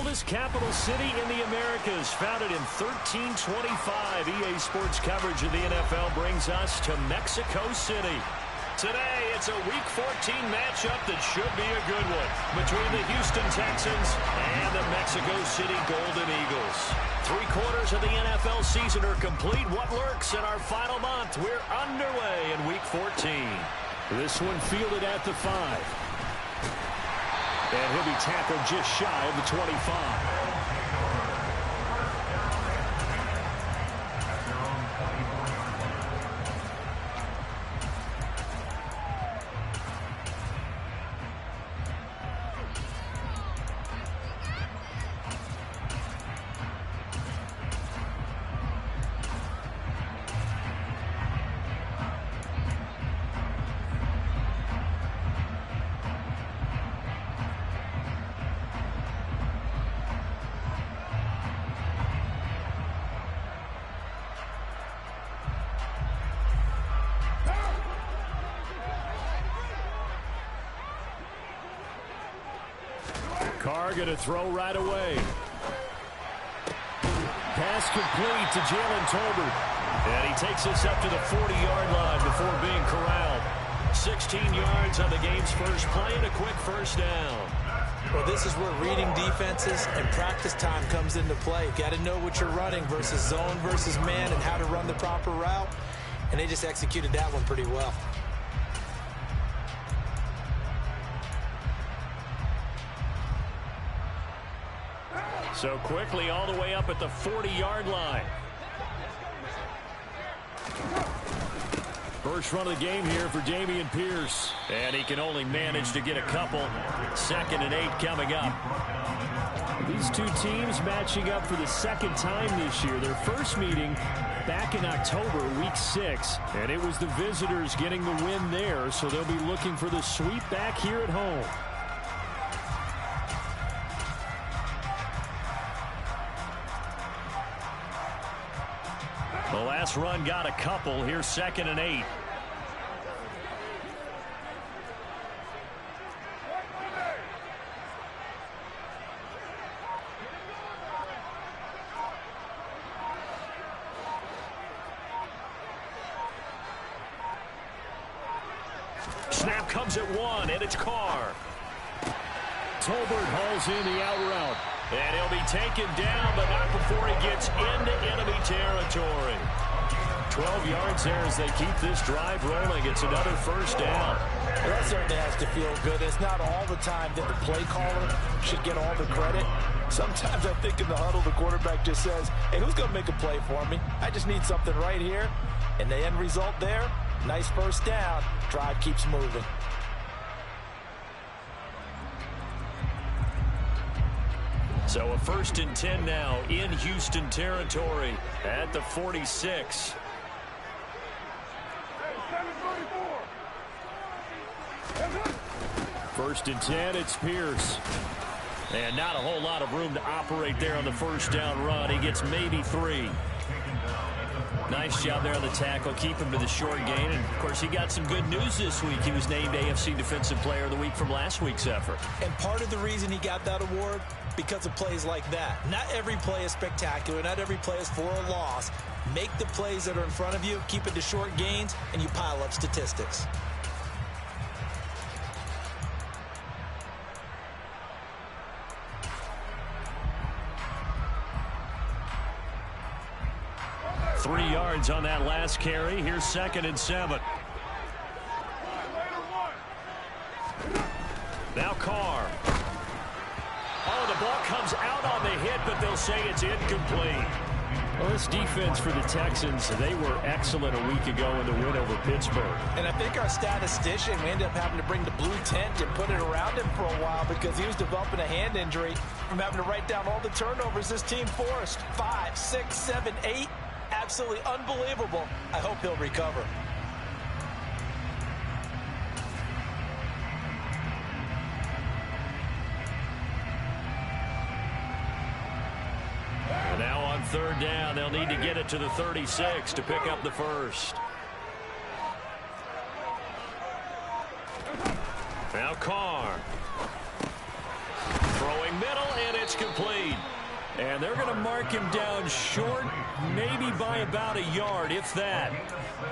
oldest capital city in the Americas, founded in 1325. EA Sports coverage of the NFL brings us to Mexico City. Today, it's a Week 14 matchup that should be a good one between the Houston Texans and the Mexico City Golden Eagles. 3/4 of the NFL season are complete. What lurks in our final month? We're underway in Week 14. This one fielded at the 5. And he'll be tackled just shy of the 25. Carr going to throw right away. Pass complete to Jalen Tolbert. And he takes us up to the 40-yard line before being corralled. 16 yards on the game's first play and a quick first down. Well, this is where reading defenses and practice time comes into play. You got to know what you're running versus zone versus man and how to run the proper route. And they just executed that one pretty well. So quickly all the way up at the 40-yard line. First run of the game here for Dameon Pierce. And he can only manage to get a couple. 2nd and 8 coming up. These two teams matching up for the second time this year. Their first meeting back in October, Week 6. And it was the visitors getting the win there. So they'll be looking for the sweep back here at home. The last run got a couple. Here's 2nd and 8. Snap comes at 1, and it's Carr. Tolbert hauls in the out route. And he'll be taken down, but not before he gets into enemy territory. 12 yards there as they keep this drive rolling. It's another first down. Well, that certainly has to feel good. It's not all the time that the play caller should get all the credit. Sometimes I think in the huddle, the quarterback just says, hey, who's going to make a play for me? I just need something right here. And the end result there, nice first down. Drive keeps moving. So a 1st and 10 now in Houston territory at the 46. First and 10, it's Pierce. And not a whole lot of room to operate there on the first down run. He gets maybe 3. Nice job there on the tackle. Keep him to the short gain. And, of course, he got some good news this week. He was named AFC Defensive Player of the Week from last week's effort. And part of the reason he got that award, because of plays like that. Not every play is spectacular. Not every play is for a loss. Make the plays that are in front of you, keep it to short gains, and you pile up statistics. Three yards on that last carry. Here's 2nd and 7. Now Carr. Oh, the ball comes out on the hit, but they'll say it's incomplete. Well, this defense for the Texans, they were excellent a week ago in the win over Pittsburgh. And I think our statistician, we ended up having to bring the blue tent and put it around him for a while because he was developing a hand injury from having to write down all the turnovers this team forced. 5, 6, 7, 8. Absolutely unbelievable. I hope he'll recover. And now on 3rd down, they'll need to get it to the 36 to pick up the first. Now Carr. Throwing middle, and it's complete. And they're going to mark him down short, maybe by about a yard, if that.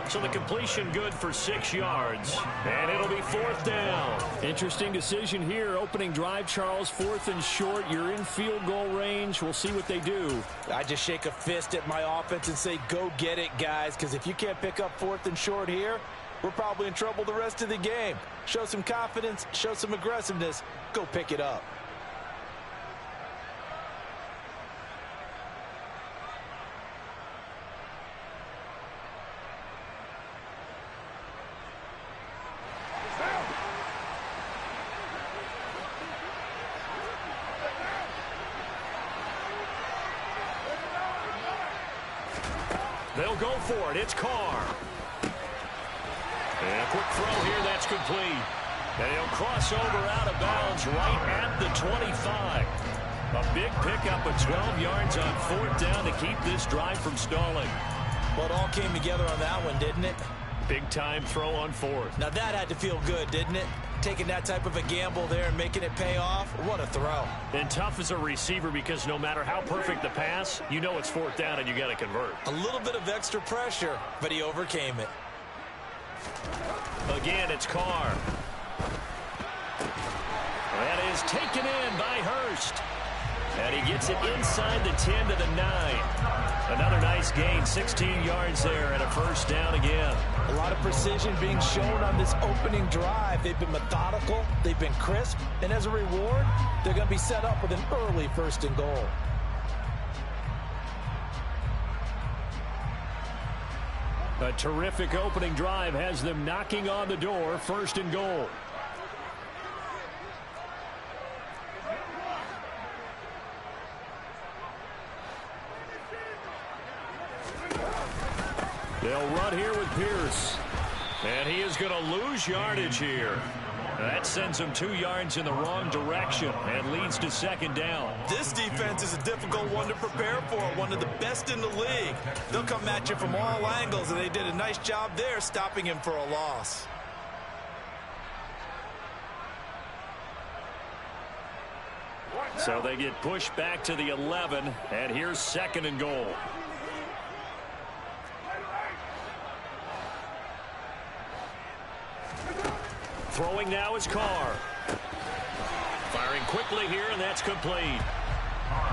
So the completion good for 6 yards, and it'll be 4th down. Interesting decision here. Opening drive, Charles, 4th and short. You're in field goal range. We'll see what they do. I just shake a fist at my offense and say, go get it, guys, because if you can't pick up 4th and short here, we're probably in trouble the rest of the game. Show some confidence, show some aggressiveness, go pick it up. They'll go for it. It's Carr. And a quick throw here. That's complete. And he'll cross over out of bounds right at the 25. A big pickup of 12 yards on 4th down to keep this drive from stalling. Well, it all came together on that one, didn't it? Big time throw on 4th. Now that had to feel good, didn't it? Taking that type of a gamble there and making it pay off. What a throw. And tough as a receiver because no matter how perfect the pass, you know it's 4th down and you got to convert. A little bit of extra pressure, but he overcame it. Again, it's Carr. That is taken in by Hurst. And he gets it inside the 10 to the 9. Another nice gain, 16 yards there and a 1st down again. A lot of precision being shown on this opening drive. They've been methodical, they've been crisp, and as a reward, they're going to be set up with an early 1st and goal. A terrific opening drive has them knocking on the door, 1st and goal. They'll run here with Pierce. And he is going to lose yardage here. That sends him 2 yards in the wrong direction and leads to 2nd down. This defense is a difficult one to prepare for, one of the best in the league. They'll come at you from all angles, and they did a nice job there stopping him for a loss. So they get pushed back to the 11, and here's 2nd and goal. Throwing now is Carr. Firing quickly here, and that's complete.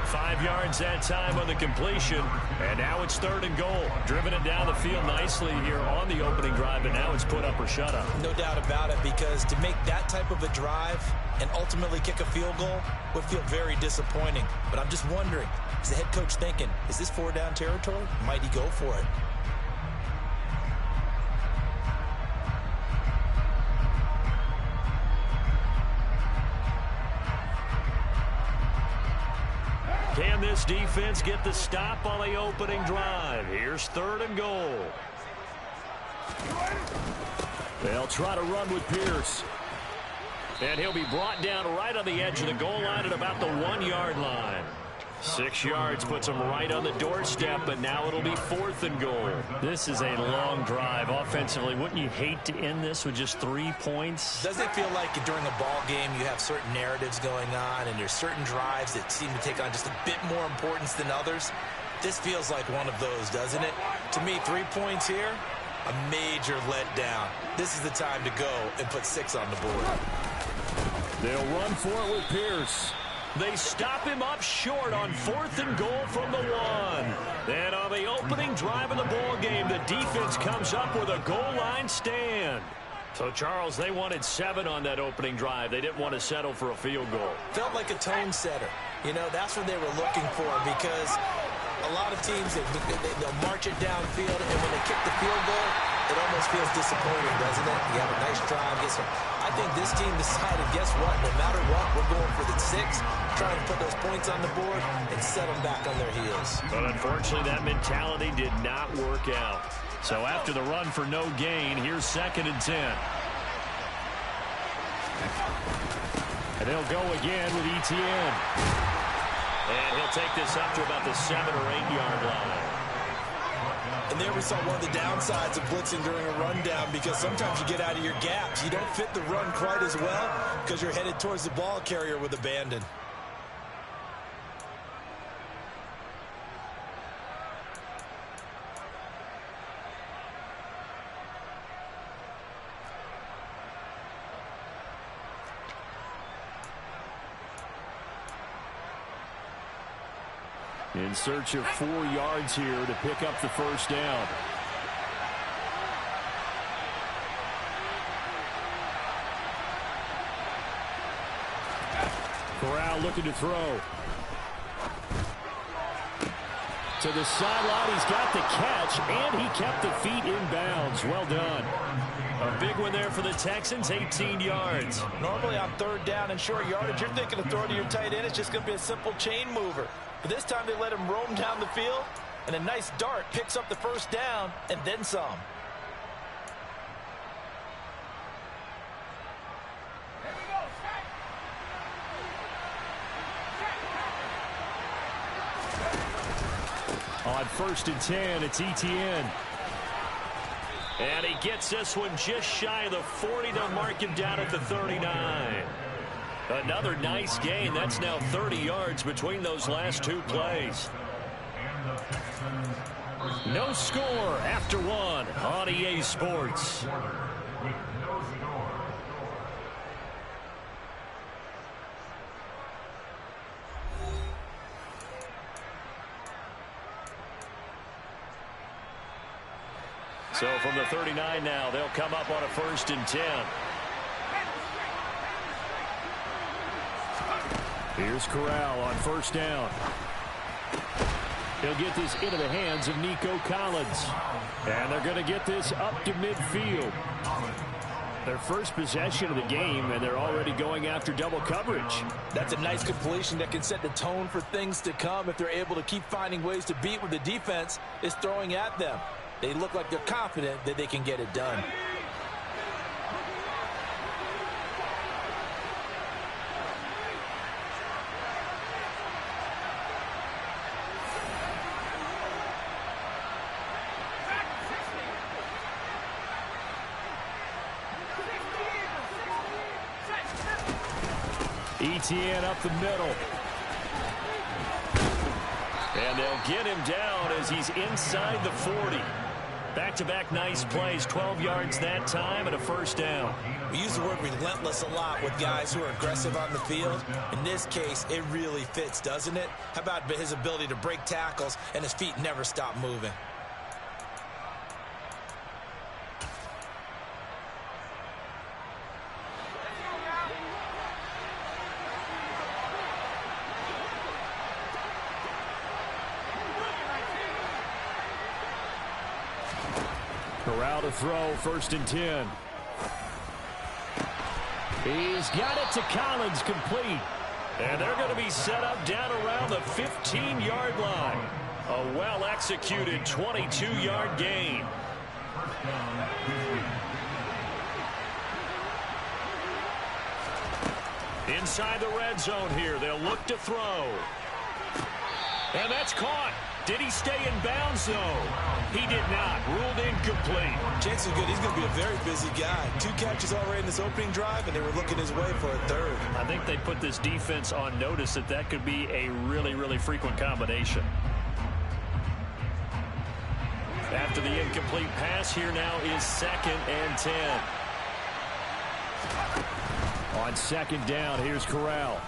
5 yards that time on the completion, and now it's 3rd and goal. Driven it down the field nicely here on the opening drive, and now it's put up or shut up. No doubt about it, because to make that type of a drive and ultimately kick a field goal would feel very disappointing. But I'm just wondering, is the head coach thinking, is this 4-down territory? Might he go for it? Can this defense get the stop on the opening drive? Here's 3rd and goal. They'll try to run with Pierce. And he'll be brought down right on the edge of the goal line at about the 1-yard line. 6 yards puts him right on the doorstep, but now it'll be 4th and goal. This is a long drive offensively. Wouldn't you hate to end this with just 3 points? Doesn't it feel like during a ball game you have certain narratives going on and there's certain drives that seem to take on just a bit more importance than others? This feels like one of those, doesn't it? To me, 3 points here, a major letdown. This is the time to go and put 6 on the board. They'll run for it with Pierce. They stop him up short on 4th and goal from the 1. Then on the opening drive of the ball game, the defense comes up with a goal line stand. So, Charles, they wanted 7 on that opening drive. They didn't want to settle for a field goal. Felt like a tone setter. You know, that's what they were looking for, because a lot of teams, they'll march it downfield, and when they kick the field goal, it almost feels disappointing, doesn't it? You have a nice drive. I think this team decided, guess what? No matter what, we're going for the 6, trying to put those points on the board and set them back on their heels. But unfortunately, that mentality did not work out. So after the run for no gain, here's 2nd and 10. And they'll go again with Etienne. And he'll take this up to about the 7 or 8 yard line. And there we saw one of the downsides of blitzing during a rundown, because sometimes you get out of your gaps. You don't fit the run quite as well because you're headed towards the ball carrier with abandon. In search of 4 yards here to pick up the first down. Corral looking to throw. To the sideline, he's got the catch, and he kept the feet in bounds. Well done. A big one there for the Texans, 18 yards. Normally on third down and short yardage, you're thinking of throwing to your tight end. It's just going to be a simple chain mover. But this time they let him roam down the field, and a nice dart picks up the first down and then some. On 1st and 10, it's Etienne. And he gets this one just shy of the 40. They'll mark him down at the 39. Another nice gain. That's now 30 yards between those last 2 plays. No score after 1 on EA Sports. So from the 39 now, they'll come up on a 1st and 10. Here's Corral on 1st down. He'll get this into the hands of Nico Collins. And they're going to get this up to midfield. Their first possession of the game, and they're already going after double coverage. That's a nice completion that can set the tone for things to come if they're able to keep finding ways to beat what the defense is throwing at them. They look like they're confident that they can get it done. Etienne up the middle. And they'll get him down as he's inside the 40. Back-to-back nice plays, 12 yards that time and a 1st down. We use the word relentless a lot with guys who are aggressive on the field. In this case, it really fits, doesn't it? How about his ability to break tackles and his feet never stop moving? Corral to throw, 1st and 10. He's got it to Collins, complete. And they're going to be set up down around the 15-yard line. A well-executed 22-yard gain. Inside the red zone here, they'll look to throw. And that's caught. Did he stay in bounds, though? He did not. Ruled incomplete. Chances are good he's going to be a very busy guy. 2 catches already in this opening drive, and they were looking his way for a 3rd. I think they put this defense on notice that that could be a really, really frequent combination. After the incomplete pass, here now is 2nd and 10. On 2nd down, here's Corral.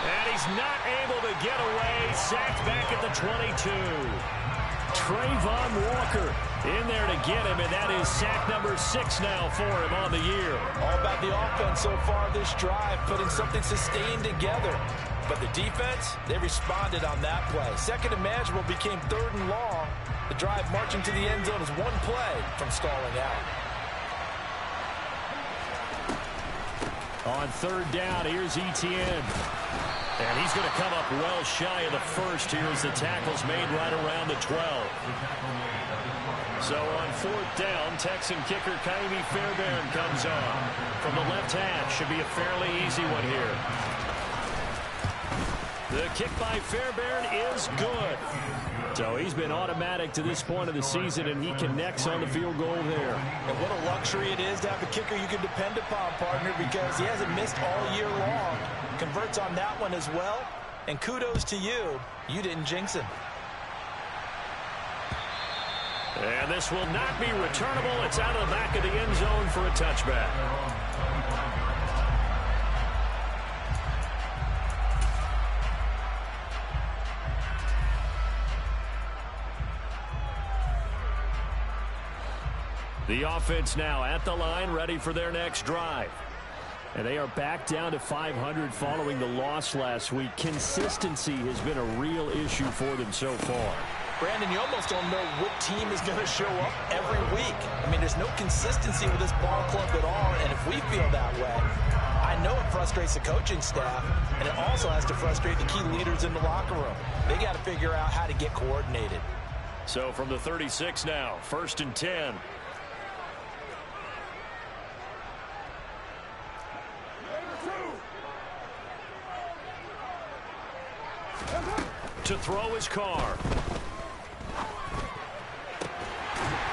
And he's not able to get away. Sacked back at the 22. Trayvon Walker in there to get him, and that is sack number 6 now for him on the year. All about the offense so far this drive, putting something sustained together. But the defense, they responded on that play. 2nd and manageable became 3rd and long. The drive marching to the end zone is 1 play from stalling out. On 3rd down, here's Etienne. And he's going to come up well shy of the 1st here as the tackle's made right around the 12. So on 4th down, Texan kicker Kaimi Fairbairn comes on. From the left hash, should be a fairly easy one here. The kick by Fairbairn is good. So he's been automatic to this point of the season, and he connects on the field goal there. And what a luxury it is to have a kicker you can depend upon, partner, because he hasn't missed all year long. Converts on that one as well. And kudos to you. You didn't jinx him. And this will not be returnable. It's out of the back of the end zone for a touchback. The offense now at the line, ready for their next drive. And they are back down to 500 following the loss last week. Consistency has been a real issue for them so far. Brandon, you almost don't know what team is going to show up every week. I mean, there's no consistency with this ball club at all, and if we feel that way, I know it frustrates the coaching staff, and it also has to frustrate the key leaders in the locker room. They got to figure out how to get coordinated. So from the 36 now, 1st and 10. To throw his car.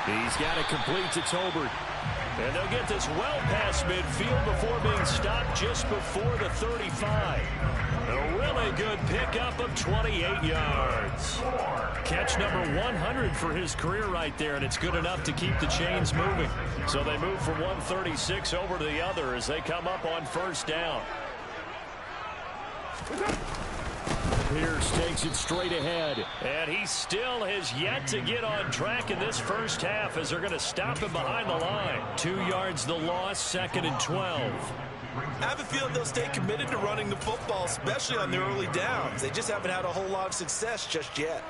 He's got it complete to Tolbert. And they'll get this well past midfield before being stopped just before the 35. A really good pickup of 28 yards. Catch number 100 for his career right there, and it's good enough to keep the chains moving. So they move from 136 over to the other as they come up on 1st down. Pierce takes it straight ahead. And he still has yet to get on track in this first half as they're going to stop him behind the line. 2 yards the loss, 2nd and 12. I have a feeling they'll stay committed to running the football, especially on the early downs. They just haven't had a whole lot of success just yet.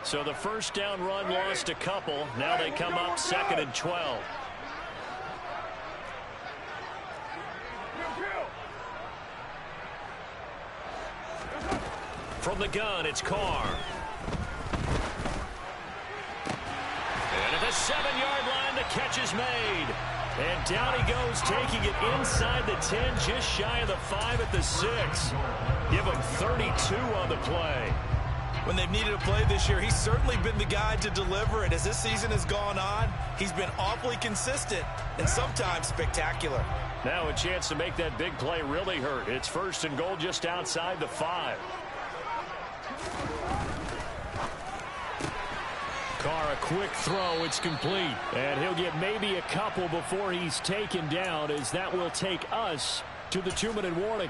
So the first down run lost a couple. Now they come up 2nd and 12. From the gun, it's Carr. And at the 7-yard line, the catch is made. And down he goes, taking it inside the 10, just shy of the 5 at the 6. Give him 32 on the play. When they've needed a play this year, he's certainly been the guy to deliver it. As this season has gone on, he's been awfully consistent and sometimes spectacular. Now a chance to make that big play really hurt. It's 1st and goal just outside the 5. Carr, a quick throw, it's complete. And he'll get maybe a couple before he's taken down, as that will take us to the 2-minute warning.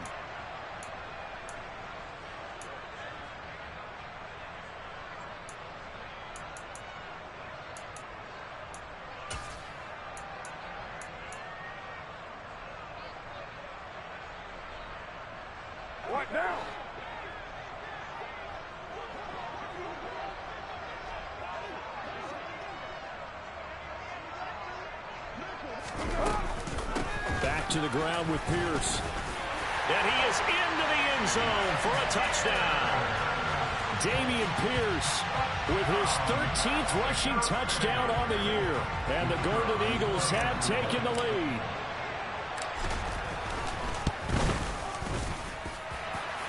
What now? Back to the ground with Pierce. And he is into the end zone for a touchdown. Dameon Pierce with his 13th rushing touchdown on the year. And the Golden Eagles have taken the lead.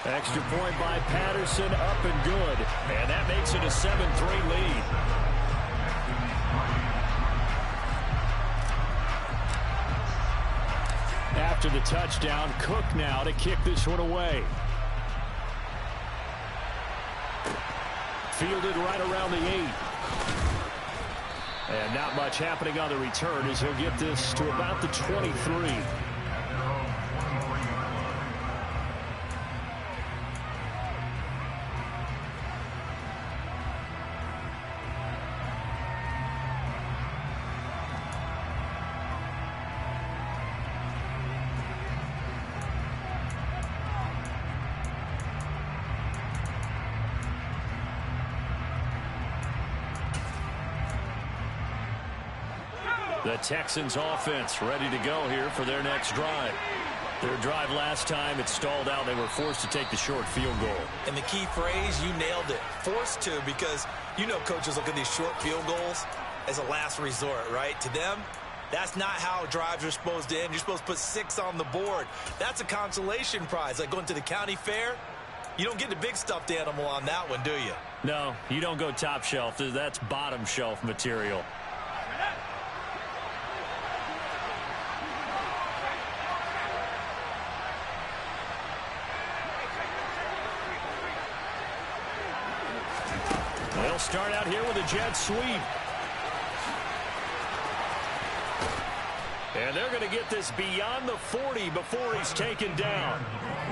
Extra point by Patterson, up and good. And that makes it a 7-3 lead. After the touchdown, Cook now to kick this one away. Fielded right around the 8. And not much happening on the return as he'll get this to about the 23. The Texans offense ready to go here for their next drive. Their drive last time, it stalled out. They were forced to take the short field goal. And the key phrase, you nailed it. Forced to, because you know coaches look at these short field goals as a last resort, right? To them, that's not how drives are supposed to end. You're supposed to put 6 on the board. That's a consolation prize. Like going to the county fair, you don't get the big stuffed animal on that one, do you? No, you don't go top shelf. That's bottom shelf material. They'll start out here with a jet sweep. And they're going to get this beyond the 40 before he's taken down.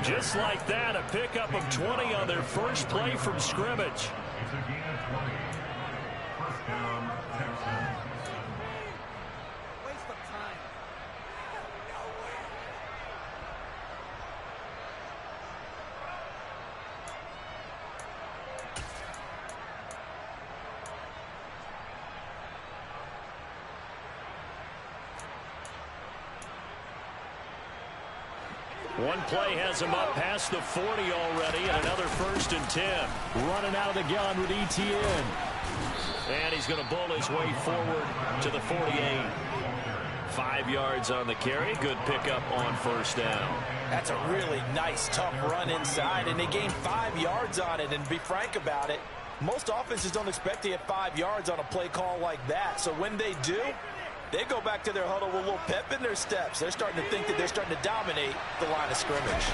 Just like that, a pickup of 20 on their first play from scrimmage. One play has him up past the 40 already, and another 1st and 10. Running out of the gun with ETN. And he's going to bull his way forward to the 48. 5 yards on the carry. Good pickup on 1st down. That's a really nice, tough run inside, and they gained 5 yards on it. And to be frank about it, most offenses don't expect to get 5 yards on a play call like that. So when they do, they go back to their huddle with a little pep in their steps. They're starting to think that they're starting to dominate the line of scrimmage.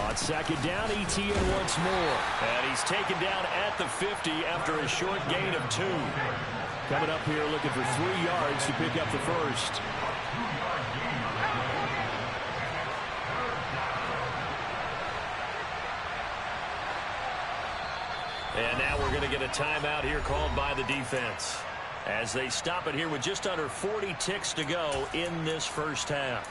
On 2nd down, ETN once more. And he's taken down at the 50 after a short gain of 2. Coming up here looking for 3 yards to pick up the 1st. And now we're going to get a timeout here called by the defense, as they stop it here with just under 40 ticks to go in this 1st half.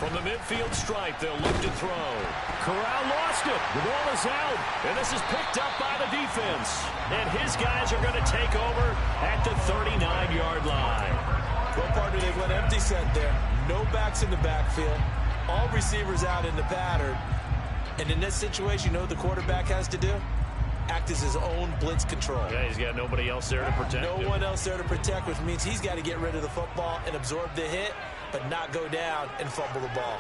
From the midfield stripe, they'll look to throw. Corral lost it. The ball is out. And this is picked up by the defense. And his guys are going to take over at the 39-yard line. Well, partner, they went empty set there. No backs in the backfield. All receivers out in the pattern. And in this situation, you know what the quarterback has to do? Act as his own blitz control. Yeah, he's got nobody else there to protect him. No one else there to protect, which means he's got to get rid of the football and absorb the hit, but not go down and fumble the ball.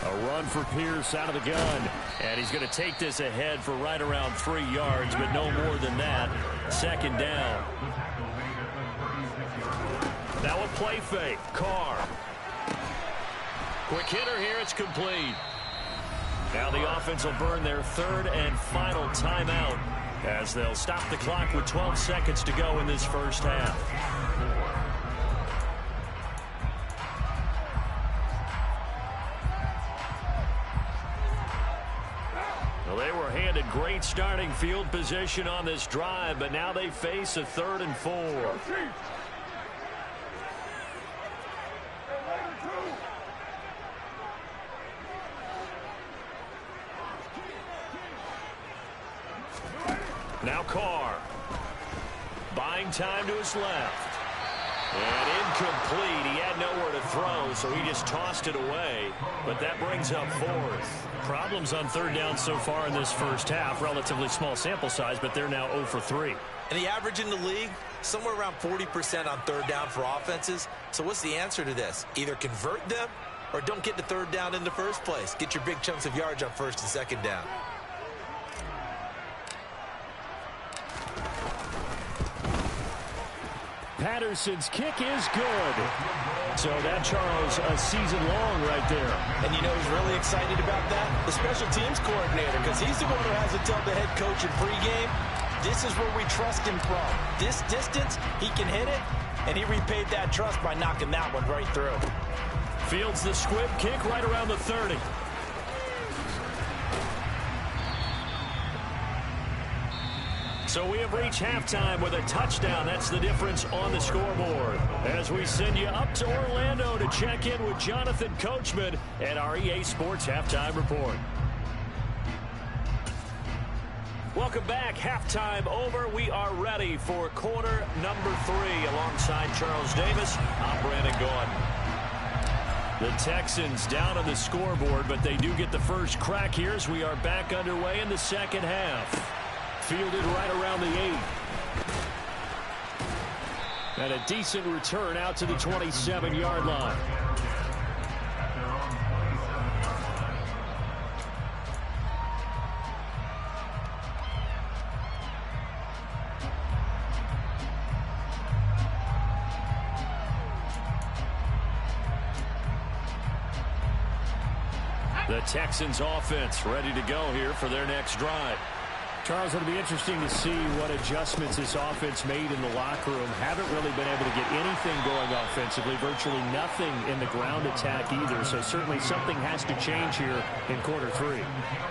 A run for Pierce out of the gun. And he's going to take this ahead for right around 3 yards, but no more than that. 2nd down. Now a play fake. Carr. Quick hitter here. It's complete. Now the offense will burn their 3rd and final timeout, as they'll stop the clock with 12 seconds to go in this 1st half. Well, they were handed great starting field position on this drive, but now they face a 3rd and 4. Now Carr. Buying time to his left. And incomplete. He had nowhere to throw, so he just tossed it away. But that brings up 4th. Problems on 3rd down so far in this 1st half. Relatively small sample size, but they're now 0 for 3. And the average in the league, somewhere around 40% on 3rd down for offenses. So what's the answer to this? Either convert them or don't get the 3rd down in the first place. Get your big chunks of yards on 1st and 2nd down. Patterson's kick is good. So that, Charles, a season long right there. And you know who's really excited about that? The special teams coordinator, because he's the one who has to tell the head coach in pregame, this is where we trust him from. This distance, he can hit it, and he repaid that trust by knocking that one right through. Fields the squib kick right around the 30. So we have reached halftime with a touchdown. That's the difference on the scoreboard. As we send you up to Orlando to check in with Jonathan Coachman at our EA Sports Halftime Report. Welcome back. Halftime over. We are ready for quarter number 3. Alongside Charles Davis, I'm Brandon Gordon. The Texans down on the scoreboard, but they do get the first crack here as we are back underway in the 2nd half. Fielded right around the 8. And a decent return out to the 27-yard line. The Texans offense ready to go here for their next drive. Charles, it'll be interesting to see what adjustments this offense made in the locker room. Haven't really been able to get anything going offensively, virtually nothing in the ground attack either. So certainly something has to change here in quarter three.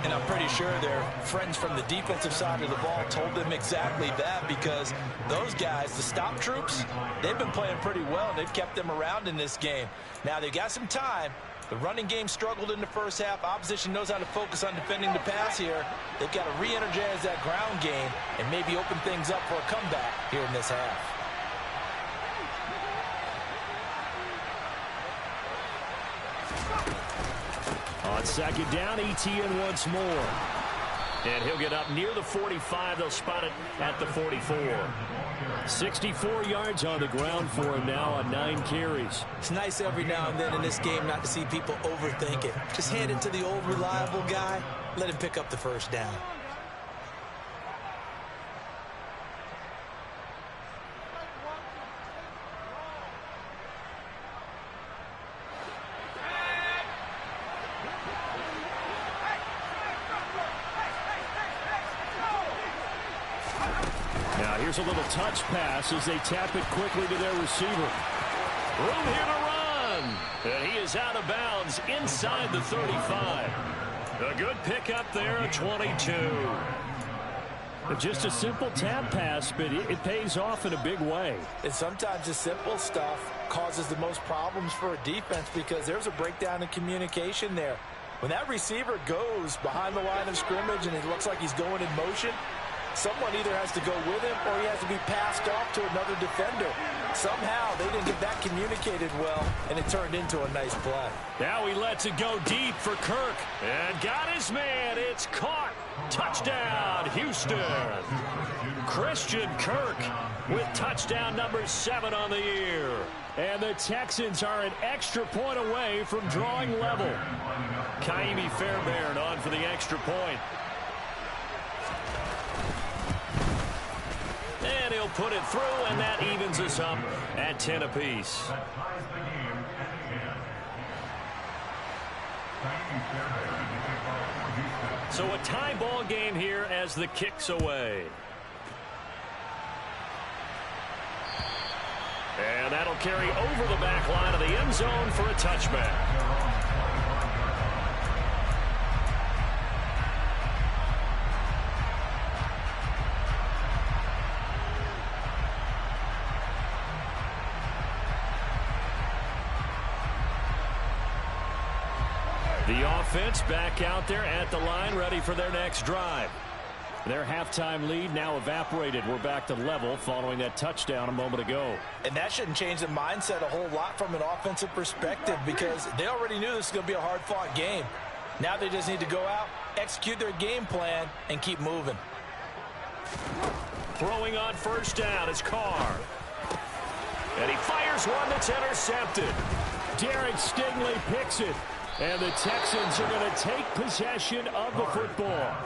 And I'm pretty sure their friends from the defensive side of the ball told them exactly that, because those guys, the stop troops, they've been playing pretty well. They've kept them around in this game. Now they've got some time. The running game struggled in the first half. Opposition knows how to focus on defending the pass here. They've got to re-energize that ground game and maybe open things up for a comeback here in this half. On second down, Etienne once more. And he'll get up near the 45. They'll spot it at the 44. 64 yards on the ground for him now on 9 carries. It's nice every now and then in this game not to see people overthink it. Just hand it to the old reliable guy. Let him pick up the first down. Here's a little touch pass as they tap it quickly to their receiver. Room here to run. And he is out of bounds inside the 35. A good pickup there at 22. Just a simple tap pass, but it pays off in a big way. And sometimes the simple stuff causes the most problems for a defense, because there's a breakdown in communication there. When that receiver goes behind the line of scrimmage and it looks like he's going in motion, someone either has to go with him or he has to be passed off to another defender. Somehow they didn't get that communicated well, and it turned into a nice play. Now he lets it go deep for Kirk. And got his man. It's caught. Touchdown, Houston. Christian Kirk with touchdown number 7 on the year. And the Texans are an extra point away from drawing level. Kaimi Fairbairn on for the extra point. And he'll put it through, and that evens us up at 10 apiece. So a tie ball game here as the kick's away. And that'll carry over the back line of the end zone for a touchback. The offense back out there at the line, ready for their next drive. Their halftime lead now evaporated. We're back to level following that touchdown a moment ago. And that shouldn't change the mindset a whole lot from an offensive perspective, because they already knew this was going to be a hard-fought game. Now they just need to go out, execute their game plan, and keep moving. Throwing on first down is Carr. And he fires one that's intercepted. Derek Stingley picks it. And the Texans are going to take possession of the football.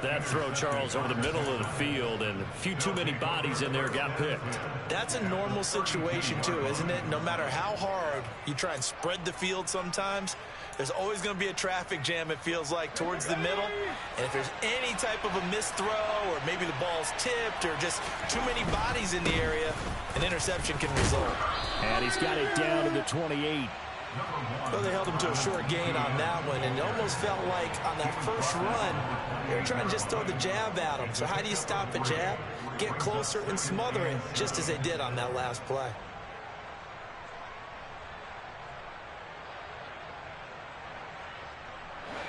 That throw, Charles, over the middle of the field, and a few too many bodies in there got picked. That's a normal situation, too, isn't it? No matter how hard you try and spread the field sometimes, there's always going to be a traffic jam, it feels like, towards the middle. And if there's any type of a missed throw, or maybe the ball's tipped, or just too many bodies in the area, an interception can result. And he's got it down to the 28. Well, they held him to a short gain on that one, and it almost felt like on that first run, they were trying to just throw the jab at him. So how do you stop a jab? Get closer and smother it, just as they did on that last play.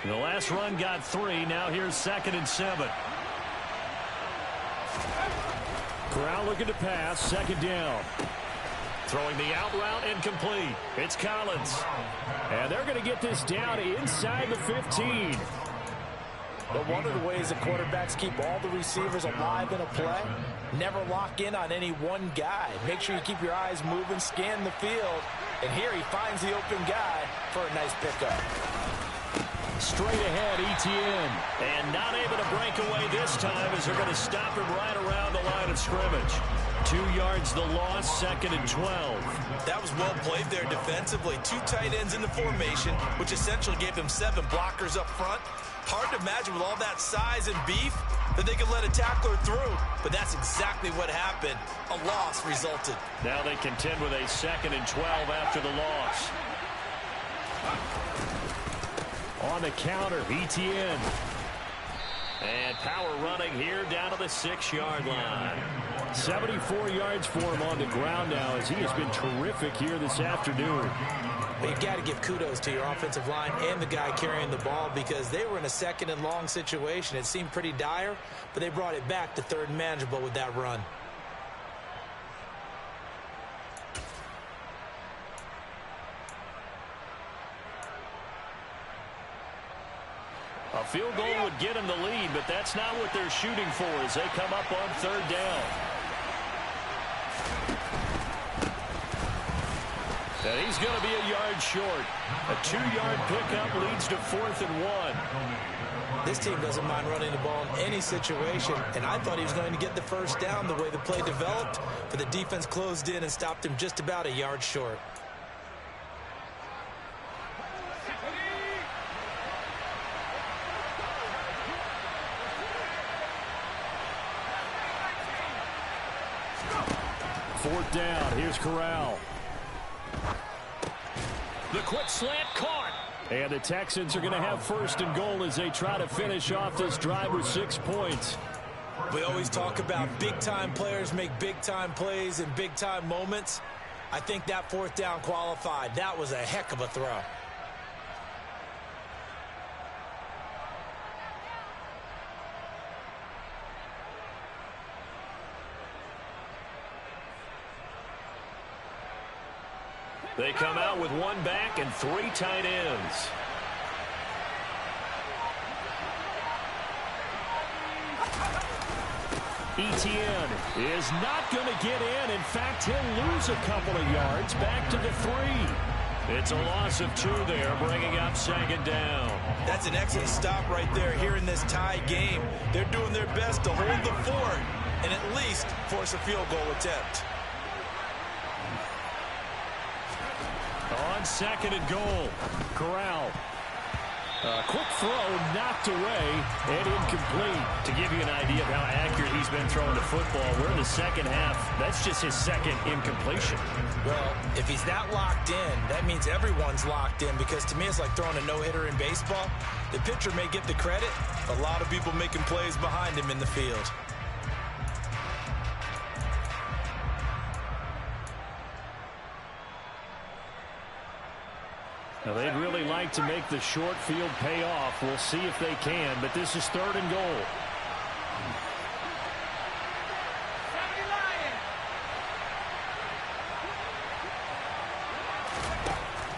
The last run got 3. Now here's 2nd and 7. Corral looking to pass. 2nd down. Throwing the out route incomplete. It's Collins. And they're going to get this down inside the 15. But one of the ways the quarterbacks keep all the receivers alive in a play, never lock in on any one guy. Make sure you keep your eyes moving, scan the field. And here he finds the open guy for a nice pickup. Straight ahead, Etienne. And not able to break away this time as they're going to stop him right around the line of scrimmage. 2 yards the loss, 2nd and 12. That was well played there defensively. 2 tight ends in the formation, which essentially gave them 7 blockers up front. Hard to imagine with all that size and beef that they could let a tackler through. But that's exactly what happened. A loss resulted. Now they contend with a 2nd and 12 after the loss. On the counter, ETN. And power running here down to the 6-yard line. 74 yards for him on the ground now as he has been terrific here this afternoon. Well, you've got to give kudos to your offensive line and the guy carrying the ball because they were in a 2nd and long situation. It seemed pretty dire, but they brought it back to 3rd and manageable with that run. A field goal would get him the lead, but that's not what they're shooting for as they come up on 3rd down. And he's going to be a yard short. A 2-yard pickup leads to 4th and 1. This team doesn't mind running the ball in any situation, and I thought he was going to get the 1st down the way the play developed, but the defense closed in and stopped him just about a yard short. Fourth down. Here's Corral. The quick slant caught. And the Texans are going to have 1st and goal as they try to finish off this drive with 6 points. We always talk about big-time players make big-time plays in big-time moments. I think that 4th down qualified. That was a heck of a throw. They come out with 1 back and 3 tight ends. ETN is not going to get in. In fact, he'll lose a couple of yards back to the 3. It's a loss of 2 there, bringing up 2nd down. That's an excellent stop right there here in this tie game. They're doing their best to hold the fort and at least force a field goal attempt. On 2nd and goal, Corral. Quick throw knocked away and incomplete. To give you an idea of how accurate he's been throwing the football, we're in the 2nd half. That's just his 2nd incompletion. Well, if he's that locked in, that means everyone's locked in because to me it's like throwing a no-hitter in baseball. The pitcher may get the credit, a lot of people making plays behind him in the field. Now, they'd really like to make the short field pay off. We'll see if they can, but this is 3rd and goal.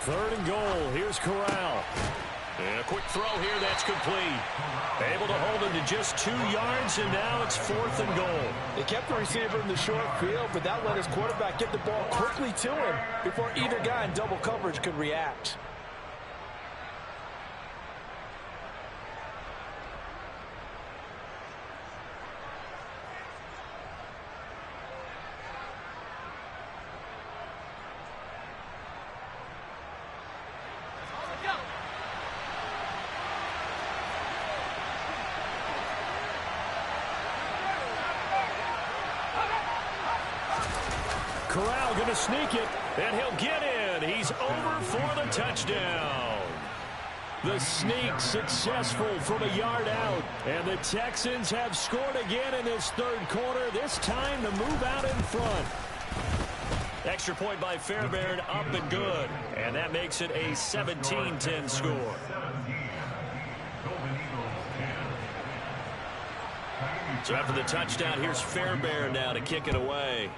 Third and goal. Here's Corral. And a quick throw here that's complete. Able to hold him to just 2 yards, and now it's 4th and goal. They kept the receiver in the short field, but that let his quarterback get the ball quickly to him before either guy in double coverage could react. Corral going to sneak it, and he'll get in. He's over for the touchdown. The sneak successful from a yard out, and the Texans have scored again in this 3rd quarter, this time to move out in front. Extra point by Fairbairn, up and good, and that makes it a 17-10 score. So after the touchdown, here's Fairbairn now to kick it away.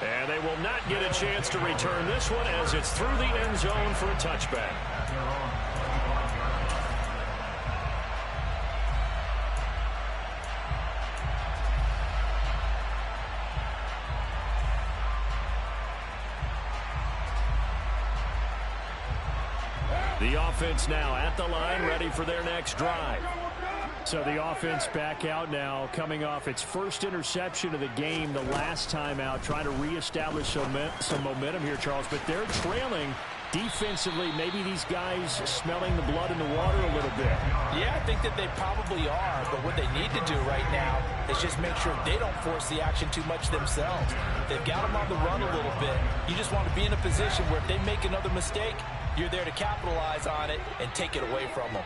And they will not get a chance to return this one as it's through the end zone for a touchback. The offense now at the line, ready for their next drive. So the offense back out now, coming off its first interception of the game the last time out, trying to reestablish some momentum here, Charles. But they're trailing defensively. Maybe these guys smelling the blood in the water a little bit. Yeah, I think that they probably are. But what they need to do right now is just make sure they don't force the action too much themselves. They've got them on the run a little bit. You just want to be in a position where if they make another mistake, you're there to capitalize on it and take it away from them.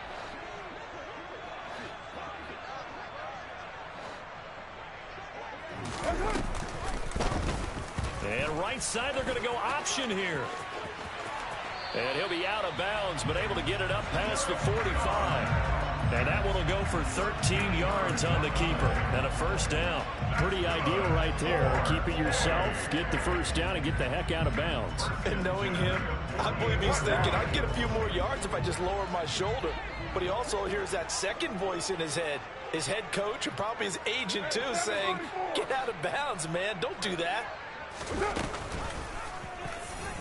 And right side, they're going to go option here. And he'll be out of bounds, but able to get it up past the 45. And that one will go for 13 yards on the keeper. And a first down. Pretty ideal right there. Keep it yourself, get the first down, and get the heck out of bounds. And knowing him, I believe he's thinking, I'd get a few more yards if I just lower my shoulder. But he also hears that second voice in his head. His head coach, and probably his agent too, saying, get out of bounds, man. Don't do that.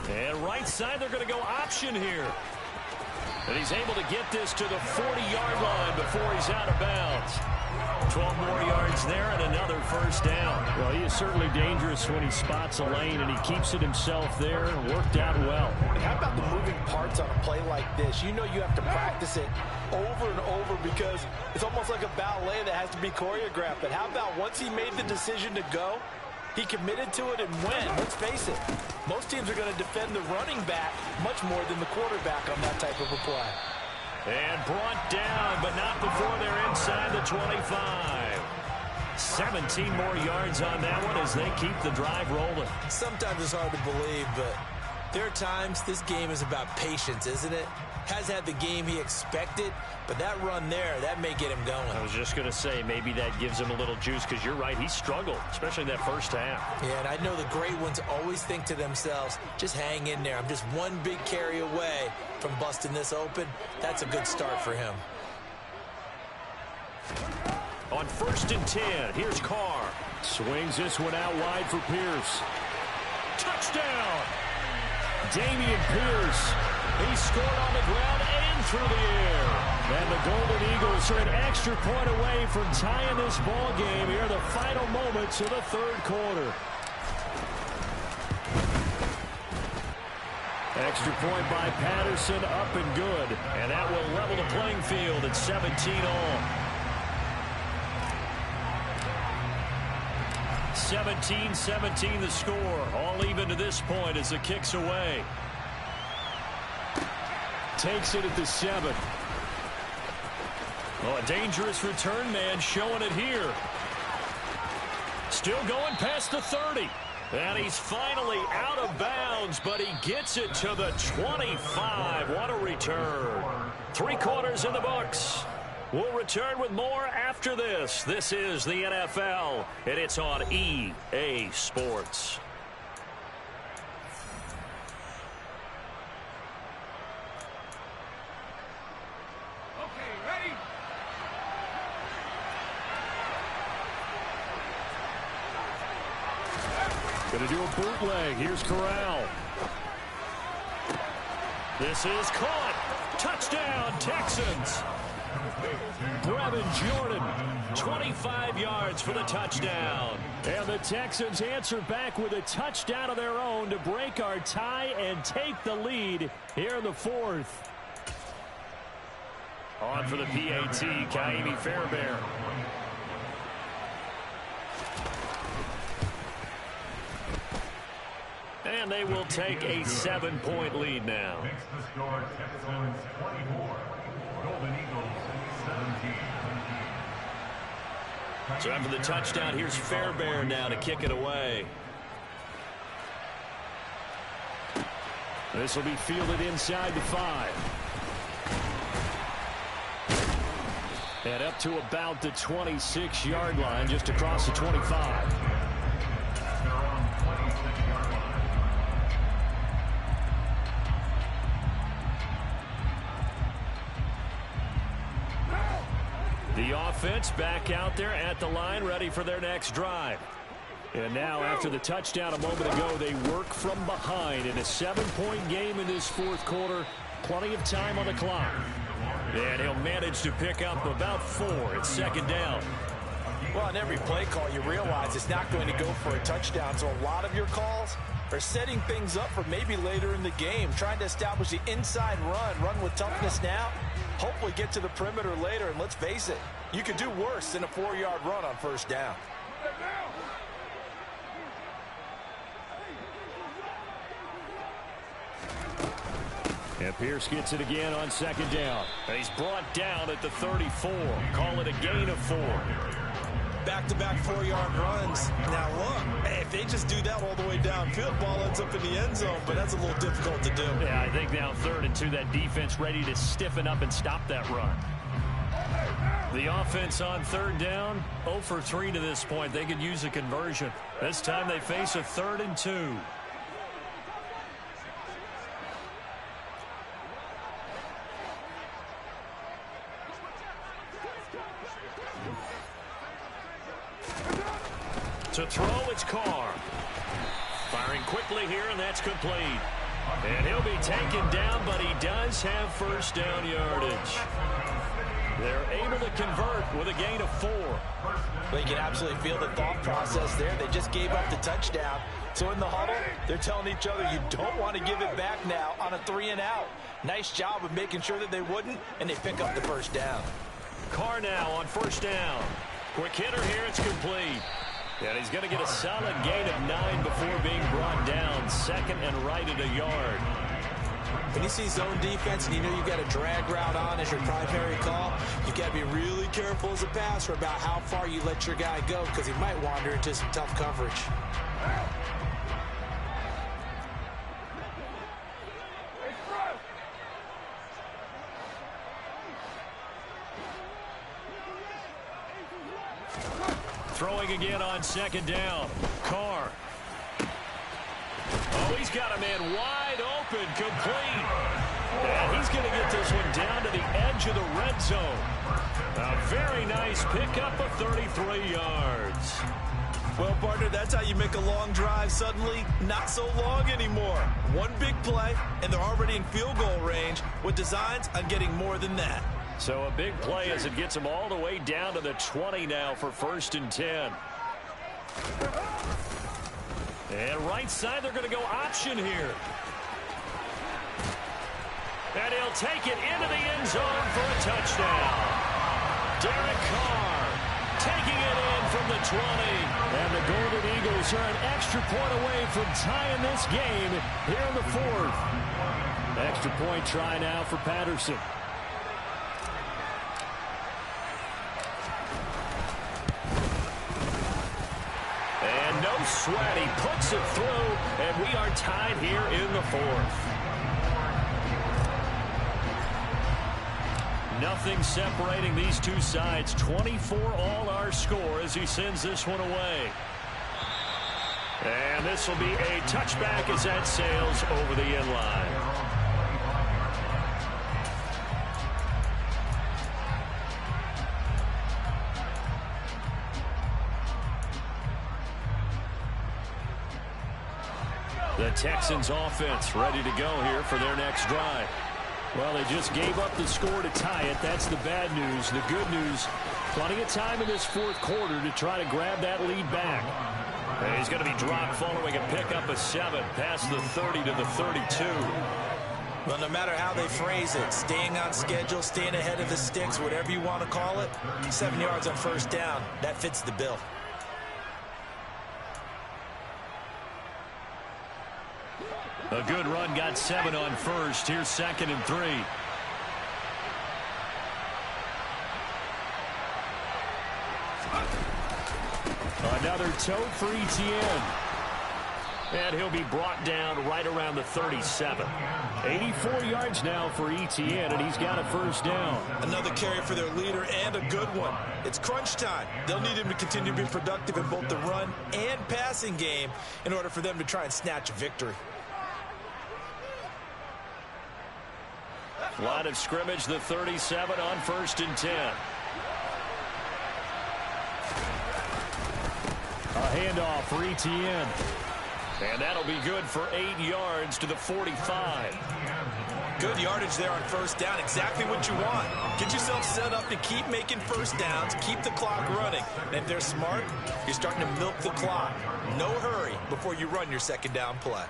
And right side, they're going to go option here. And he's able to get this to the 40-yard line before he's out of bounds. 12 more yards there and another first down. Well, he is certainly dangerous when he spots a lane, and he keeps it himself there. Worked out well. And how about the moving parts on a play like this? You know you have to practice it over and over because it's almost like a ballet that has to be choreographed. But how about once he made the decision to go, he committed to it and went. Let's face it, most teams are going to defend the running back much more than the quarterback on that type of a play. And brought down, but not before they're inside the 25. 17 more yards on that one as they keep the drive rolling. Sometimes it's hard to believe, but there are times this game is about patience, isn't it? Has had the game he expected, but that run there, that may get him going. I was just going to say, maybe that gives him a little juice because you're right, he struggled, especially in that first half. Yeah, and I know the great ones always think to themselves, just hang in there. I'm just one big carry away from busting this open. That's a good start for him. On 1st and 10, here's Carr. Swings this one out wide for Pierce. Touchdown! Dameon Pierce. He scored on the ground and through the air. And the Golden Eagles are an extra point away from tying this ball game here in the final moments of the third quarter. Extra point by Patterson, up and good. And that will level the playing field at 17-all. 17-17 the score. All even to this point as the kick's away. Takes it at the 7. Oh, a dangerous return man showing it here. Still going past the 30. And he's finally out of bounds, but he gets it to the 25. What a return. 3 quarters in the books. We'll return with more after this. This is the NFL, and it's on EA Sports. Going to do a bootleg. Here's Corral. This is caught. Touchdown, Texans. Brevin Jordan. 25 yards for the touchdown. And the Texans answer back with a touchdown of their own to break our tie and take the lead here in the 4th. On for the PAT, Kaimi Fairbairn. And they will take a 7-point lead now. Makes the score Texans 24, Golden Eagles 17. So after the touchdown, here's Fairbairn now to kick it away. This will be fielded inside the 5. And up to about the 26-yard line, just across the 25. The offense back out there at the line, ready for their next drive. And now, after the touchdown a moment ago, they work from behind in a 7-point game in this 4th quarter. Plenty of time on the clock. And he'll manage to pick up about 4 at second down. Well, on every play call, you realize it's not going to go for a touchdown. So a lot of your calls are setting things up for maybe later in the game, trying to establish the inside run with toughness now, hopefully get to the perimeter later. And let's face it, you could do worse than a 4-yard run on first down. And Pierce gets it again on second down. And he's brought down at the 34. Call it a gain of 4. Back-to-back 4-yard runs. Now look, if they just do that all the way downfield, ball ends up in the end zone, but that's a little difficult to do. Yeah, I think now 3rd and 2, that defense ready to stiffen up and stop that run. The offense on 3rd down, 0 for 3 to this point. They could use a conversion. This time they face a 3rd and 2. To throw, it's Carr. Firing quickly here, and that's complete. And he'll be taken down, but he does have first down yardage. They're able to convert with a gain of 4. Well, you can absolutely feel the thought process there. They just gave up the touchdown. So in the huddle, they're telling each other you don't want to give it back now on a 3-and-out. Nice job of making sure that they wouldn't, and they pick up the first down. Carr now on first down. Quick hitter here, it's complete. And he's going to get a solid gain of 9 before being brought down. 2nd and right at a yard. When you see zone defense and you know you've got a drag route on as your primary call, you've got to be really careful as a passer about how far you let your guy go because he might wander into some tough coverage. Throwing again on second down. Carr. Oh, he's got a man wide open, complete. And he's going to get this one down to the edge of the red zone. A very nice pickup of 33 yards. Well, partner, that's how you make a long drive suddenly not so long anymore. One big play, and they're already in field goal range with designs on getting more than that. So a big play as it gets them all the way down to the 20 now for 1st and 10. And right side, they're going to go option here. And he'll take it into the end zone for a touchdown. Derek Carr taking it in from the 20. And the Golden Eagles are an extra point away from tying this game here in the 4th. Extra point try now for Patterson. No sweat. He puts it through, and we are tied here in the 4th. Nothing separating these two sides. 24 all our score as he sends this one away. And this will be a touchback as that sails over the end line. The Texans offense ready to go here for their next drive. Well, they just gave up the score to tie it. That's the bad news. The good news, plenty of time in this 4th quarter to try to grab that lead back. And he's going to be dropped following a pickup of 7 past the 30 to the 32. Well, no matter how they phrase it, staying on schedule, staying ahead of the sticks, whatever you want to call it, 7 yards on first down, that fits the bill. A good run, got 7 on first. Here's 2nd and 3. Another toe for Etienne. And he'll be brought down right around the 37. 84 yards now for Etienne, and he's got a first down. Another carry for their leader and a good one. It's crunch time. They'll need him to continue to be productive in both the run and passing game in order for them to try and snatch a victory. Line of scrimmage, the 37 on 1st and 10. A handoff for Etienne. And that'll be good for 8 yards to the 45. Good yardage there on first down. Exactly what you want. Get yourself set up to keep making first downs, keep the clock running. And if they're smart, you're starting to milk the clock. No hurry before you run your second down play.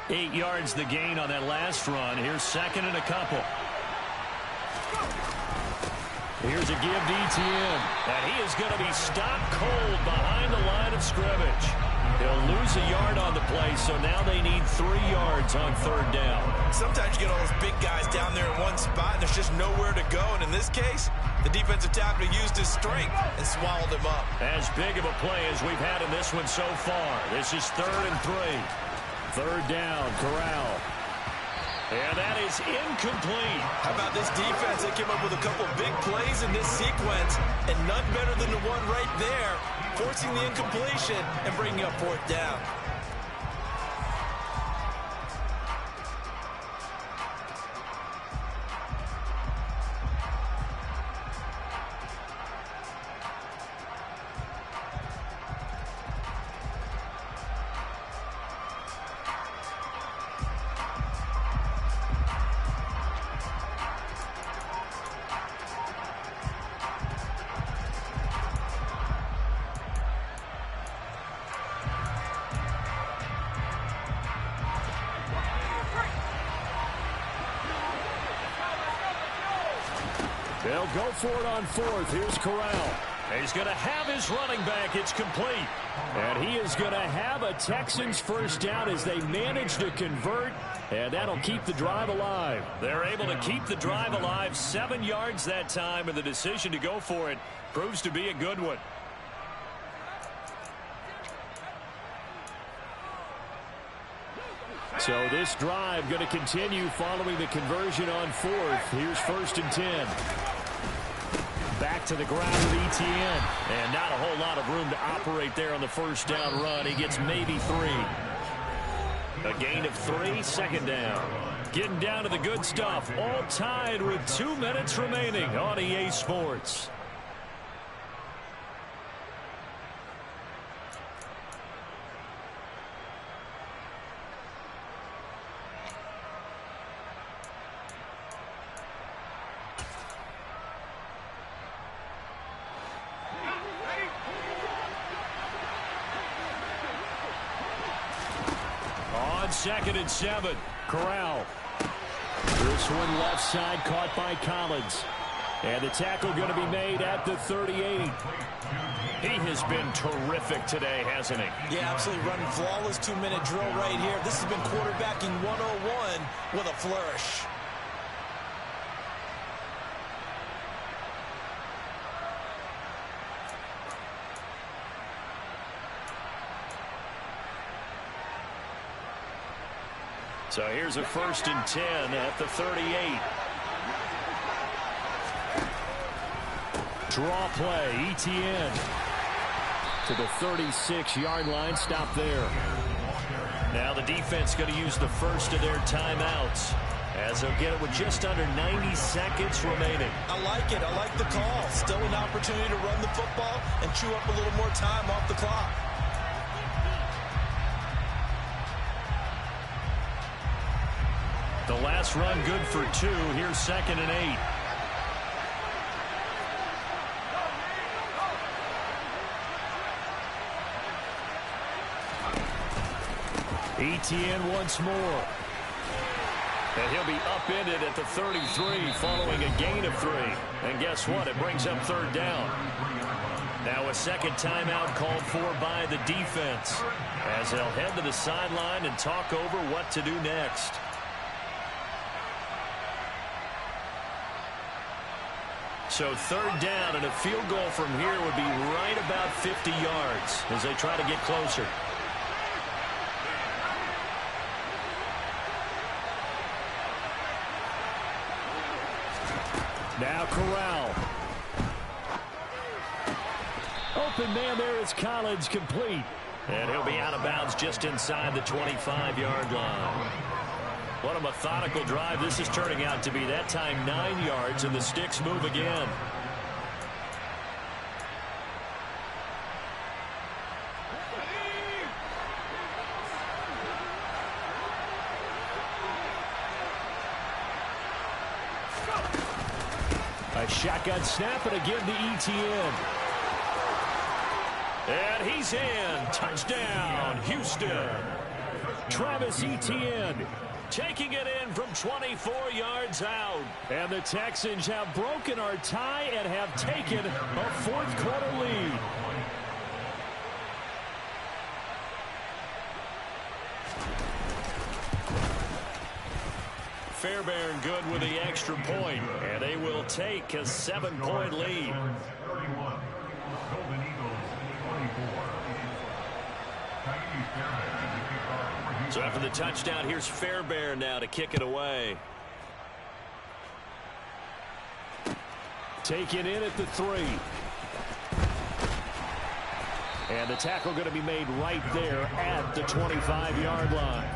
Eight yards the gain on that last run. Here's second and a couple. Here's a give to Etienne. And he is going to be stopped cold behind the line of scrimmage. He'll lose a yard on the play, so now they need 3 yards on third down. Sometimes you get all those big guys down there in one spot, and there's just nowhere to go. And in this case, the defensive tackle used his strength and swallowed him up. As big of a play as we've had in this one so far. This is 3rd and 3. Third down, Corral. And that is incomplete. How about this defense? They came up with a couple big plays in this sequence, and none better than the one right there, forcing the incompletion and bringing up 4th down. They'll go for it on 4th. Here's Corral. He's going to have his running back. It's complete. And he is going to have a Texans first down as they manage to convert. And that'll keep the drive alive. They're able to keep the drive alive. 7 yards that time, and the decision to go for it proves to be a good one. So this drive going to continue following the conversion on 4th. Here's 1st and 10. Back to the ground with Etienne. And not a whole lot of room to operate there on the first down run. He gets maybe 3. A gain of 3, second down. Getting down to the good stuff. All tied with 2 minutes remaining on EA Sports. On 2nd and 7, Corral. This one left side caught by Collins. And the tackle going to be made at the 38. He has been terrific today, hasn't he? Yeah, absolutely running flawless 2-minute drill right here. This has been quarterbacking 101 with a flourish. So here's a 1st and 10 at the 38. Draw play, Etienne. To the 36-yard line, stop there. Now the defense going to use the first of their timeouts, as they'll get it with just under 90 seconds remaining. I like it. I like the call. Still an opportunity to run the football and chew up a little more time off the clock. The last run good for 2. Here's 2nd and 8. Etienne once more. And he'll be upended at the 33 following a gain of 3. And guess what? It brings up 3rd down. Now a second timeout called for by the defense, as they'll head to the sideline and talk over what to do next. So 3rd down, and a field goal from here would be right about 50 yards as they try to get closer. Now Corral. Open man there is Collins, complete. And he'll be out of bounds just inside the 25-yard line. What a methodical drive this is turning out to be. That time 9 yards, and the sticks move again. Shotgun snap, and again to ETN. And he's in. Touchdown, Houston. Travis Etienne taking it in from 24 yards out. And the Texans have broken our tie and have taken a fourth-quarter lead. Fairbairn good with the extra point, and they will take a 7-point lead. So after the touchdown, here's Fairbairn now to kick it away. Taken in at the 3. And the tackle going to be made right there at the 25-yard line.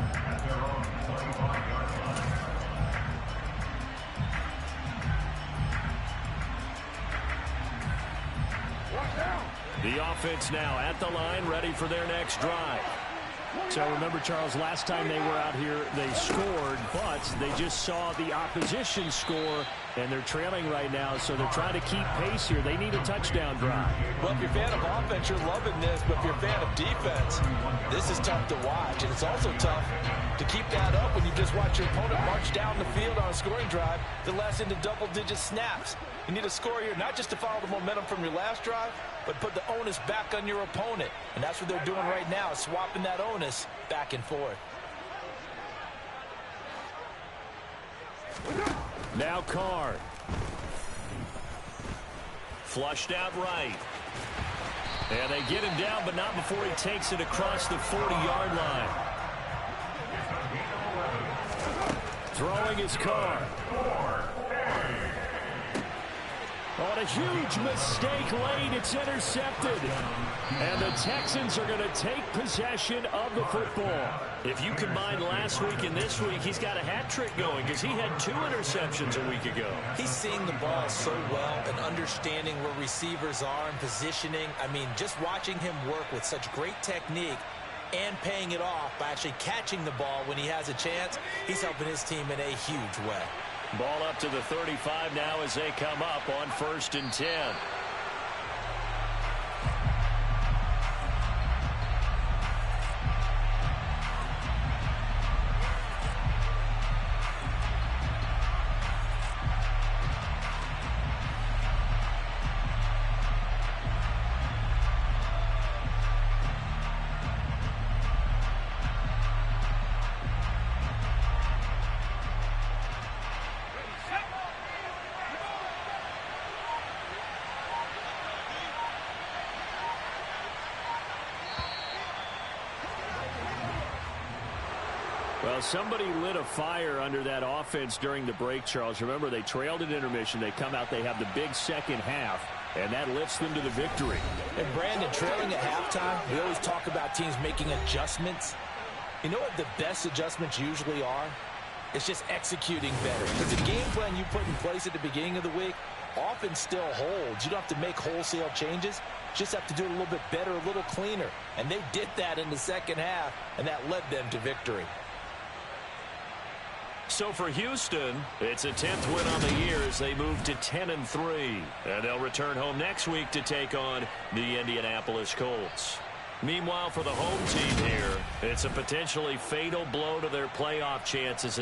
The offense now at the line, ready for their next drive. So remember, Charles, last time they were out here, they scored, but they just saw the opposition score, and they're trailing right now, so they're trying to keep pace here. They need a touchdown drive. Well, if you're a fan of offense, you're loving this, but if you're a fan of defense, this is tough to watch, and it's also tough to keep that up when you just watch your opponent march down the field on a scoring drive that lasts into double-digit snaps. You need a score here, not just to follow the momentum from your last drive, but put the onus back on your opponent. And that's what they're doing right now, swapping that onus back and forth. Now Carr. Flushed out right. And they get him down, but not before he takes it across the 40-yard line. Throwing his Carr. On a huge mistake late, it's intercepted. And the Texans are going to take possession of the football. If you combine last week and this week, he's got a hat trick going because he had 2 interceptions a week ago. He's seeing the ball so well and understanding where receivers are and positioning. I mean, just watching him work with such great technique and paying it off by actually catching the ball when he has a chance, he's helping his team in a huge way. Ball up to the 35 now as they come up on 1st and 10. Well, somebody lit a fire under that offense during the break, Charles. Remember, they trailed at intermission. They come out, they have the big second half, and that lifts them to the victory. And Brandon, trailing at halftime, we always talk about teams making adjustments. You know what the best adjustments usually are? It's just executing better. Because the game plan you put in place at the beginning of the week often still holds. You don't have to make wholesale changes. You just have to do it a little bit better, a little cleaner. And they did that in the second half, and that led them to victory. So for Houston, it's a 10th win on the year as they move to 10-3. And they'll return home next week to take on the Indianapolis Colts. Meanwhile, for the home team here, it's a potentially fatal blow to their playoff chances as